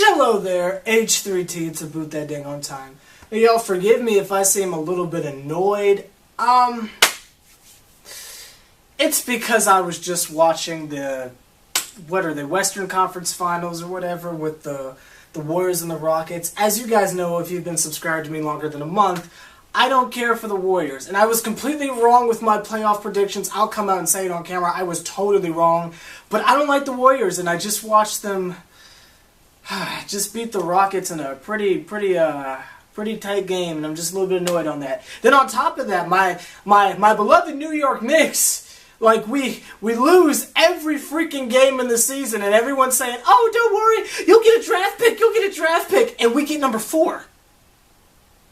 Hello there, H+III+T, it's about that dang on time. Now, y'all forgive me if I seem a little bit annoyed. It's because I was just watching the, Western Conference Finals or whatever with the Warriors and the Rockets. As you guys know, if you've been subscribed to me longer than a month, I don't care for the Warriors. And I was completely wrong with my playoff predictions. I'll come out and say it on camera. I was totally wrong. But I don't like the Warriors, and I just watched them just beat the Rockets in a pretty tight game, and I'm just a little bit annoyed on that. Then on top of that, my beloved New York Knicks, like we lose every freaking game in the season, and everyone's saying, "Oh, don't worry, you'll get a draft pick," and we get number 4.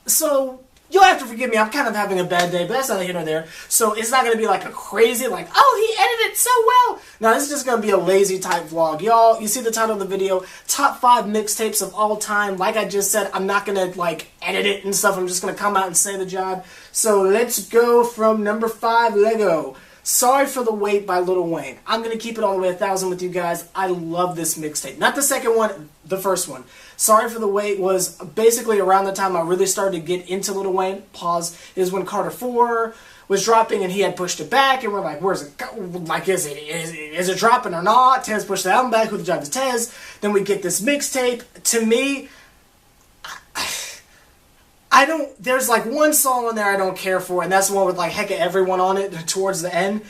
So you'll have to forgive me. I'm kind of having a bad day, but that's neither here nor there. So it's not going to be like a crazy, like, oh, he edited it so well. No, this is just going to be a lazy type vlog. Y'all, you see the title of the video, Top 5 Mixtapes of All Time. Like I just said, I'm not going to, like, edit it and stuff. I'm just going to come out and say the job. So let's go from number 5, Lego. Sorry for the Wait by Lil Wayne. I'm going to keep it all the way 1,000 with you guys. I love this mixtape. Not the second one, the first one. Sorry for the Wait was basically around the time I really started to get into Lil Wayne. Pause. Is when Carter 4 was dropping and he had pushed it back, and we're like, where's it go? Like, is it dropping or not? Tez pushed the album back. Who the job is Tez? Then we get this mixtape. To me, there's like one song on there I don't care for, and that's the one with like hecka everyone on it towards the end.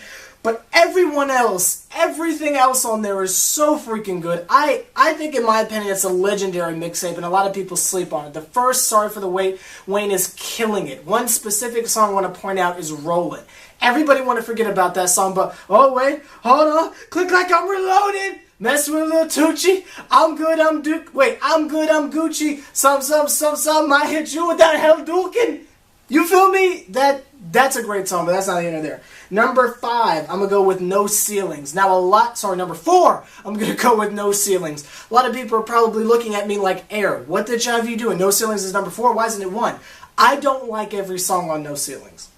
But everyone else, everything else on there is so freaking good. I think, in my opinion, it's a legendary mixtape, and a lot of people sleep on it. The first, Sorry for the Wait, Wayne is killing it. One specific song I want to point out is Rollin'. Everybody want to forget about that song, but, oh wait, hold on, click like I'm reloaded. Mess with Lil Tucci, I'm good, I'm Gucci, some, I hit you with that hell duking. You feel me? That's a great song, but that's not the end of there. Number 5, I'm going to go with No Ceilings. Now number 4, I'm going to go with No Ceilings. A lot of people are probably looking at me like, Air, what the jive are you doing? No Ceilings is number 4, why isn't it 1? I don't like every song on No Ceilings.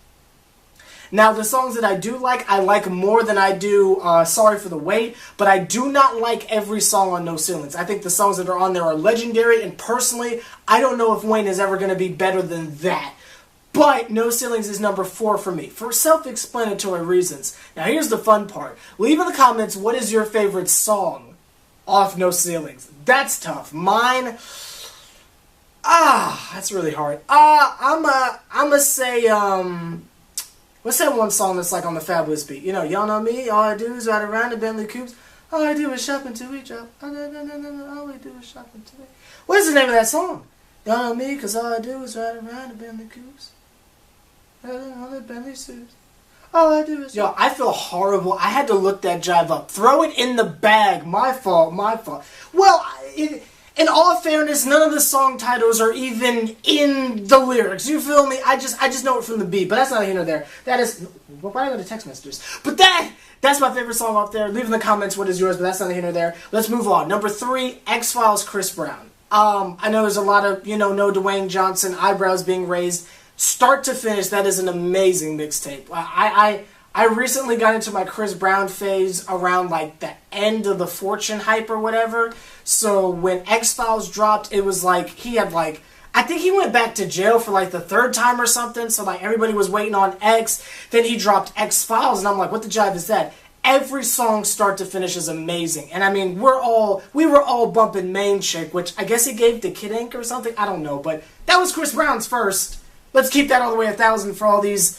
Now, the songs that I do like, I like more than I do Sorry for the Wait, but I do not like every song on No Ceilings. I think the songs that are on there are legendary, and personally, I don't know if Wayne is ever going to be better than that. But No Ceilings is number 4 for me, for self-explanatory reasons. Now, here's the fun part. Leave in the comments, what is your favorite song off No Ceilings? That's tough. Mine, that's really hard. I'ma say, what's that one song that's like on the Fabulous beat? You know, y'all know me, all I do is ride around in Bentley Coupes. All I do is shop until we drop. All I do is shop until we... What is the name of that song? Y'all know me, cause all I do is ride around in Bentley Coupes. All the Bentley suits. All I do is... Yo, I feel horrible. I had to look that jive up. Throw it in the bag. My fault. Well, in all fairness, none of the song titles are even in the lyrics. You feel me? I just know it from the beat, but that's not here nor there. That is... Why do I go to text messages? But that's my favorite song up there. Leave in the comments what is yours, but that's not here nor there. Let's move on. Number 3, X-Files, Chris Brown. I know there's a lot of, no Dwayne Johnson, eyebrows being raised. Start to finish, that is an amazing mixtape. I recently got into my Chris Brown phase around like the end of the Fortune hype or whatever. So when X-Files dropped, it was like he had like, I think he went back to jail for like the 3rd time or something. So like everybody was waiting on X. Then he dropped X-Files, and I'm like, what the jive is that? Every song start to finish is amazing. And I mean, we were all bumping Main Chick, which I guess he gave to Kid Ink or something. I don't know, but that was Chris Brown's first. Let's keep that all the way 1,000 for all these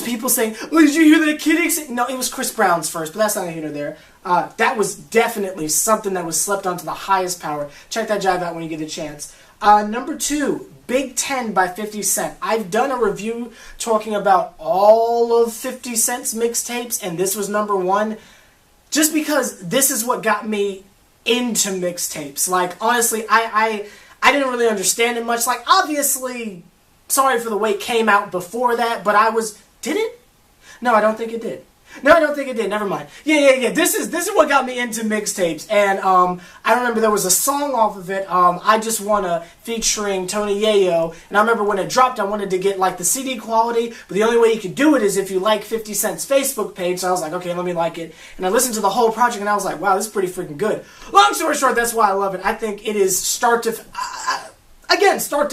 people saying, "Oh, did you hear that Kid Ink?" No, it was Chris Brown's first, but that's not here nor there. That was definitely something that was slept on to the highest power. Check that jive out when you get a chance. Number 2, Big 10 by 50 Cent. I've done a review talking about all of 50 Cent's mixtapes, and this was number 1. Just because this is what got me into mixtapes. Like, honestly, I didn't really understand it much. Like, obviously, Sorry for the Wait came out before that, but did it? No, I don't think it did. No, I don't think it did. Never mind. Yeah. This is what got me into mixtapes. And I remember there was a song off of it, I Just Wanna, featuring Tony Yayo. And I remember when it dropped, I wanted to get like the CD quality, but the only way you could do it is if you like 50 Cent's Facebook page. So I was like, okay, let me like it. And I listened to the whole project, and I was like, wow, this is pretty freaking good. Long story short, that's why I love it. I think it is start to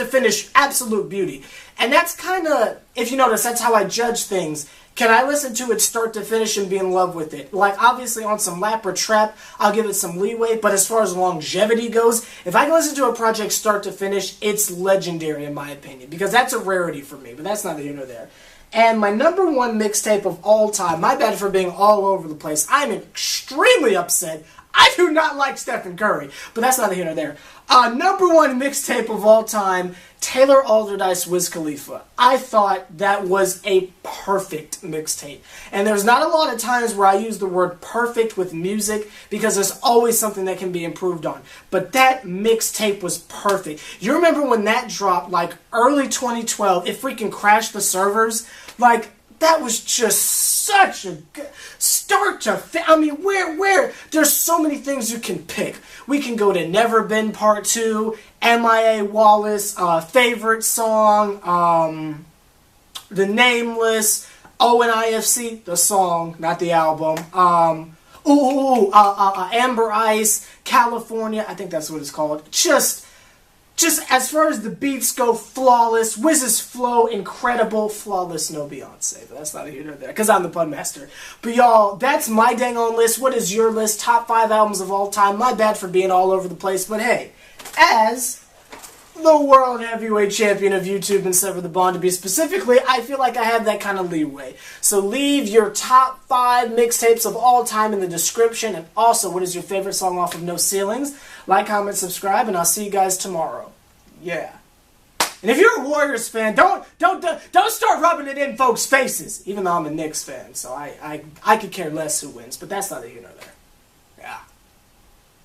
finish, absolute beauty. And that's kind of, if you notice, that's how I judge things. Can I listen to it start to finish and be in love with it? Like, obviously, on some rap or trap, I'll give it some leeway. But as far as longevity goes, if I can listen to a project start to finish, it's legendary, in my opinion. Because that's a rarity for me. But that's neither here nor there. And my number one mixtape of all time, my bad for being all over the place, I'm extremely upset. I do not like Stephen Curry, but that's neither here nor there. Number one mixtape of all time, Taylor Alderdice, Wiz Khalifa. I thought that was a perfect mixtape. And there's not a lot of times where I use the word perfect with music because there's always something that can be improved on. But that mixtape was perfect. You remember when that dropped, like early 2012, it freaking crashed the servers? Like, that was just such a good start to I mean, where there's so many things you can pick. We can go to Never Been Part 2, M.I.A. Wallace, favorite song, The Nameless, ONIFC, the song, not the album. Amber Ice, California, I think that's what it's called. Just as far as the beats go, flawless. Wiz's flow, incredible. Flawless, no Beyonce. But that's not here nor there, because I'm the pun master. But y'all, that's my dang on list. What is your list? Top 5 albums of all time. My bad for being all over the place. But hey, as the world heavyweight champion of YouTube and SeverTheBond to be specifically, I feel like I have that kind of leeway. So leave your top 5 mixtapes of all time in the description. And also, what is your favorite song off of No Ceilings? Like, comment, subscribe, and I'll see you guys tomorrow. Yeah. And if you're a Warriors fan, don't start rubbing it in folks' faces. Even though I'm a Knicks fan, so I could care less who wins. But that's neither here nor there. Yeah.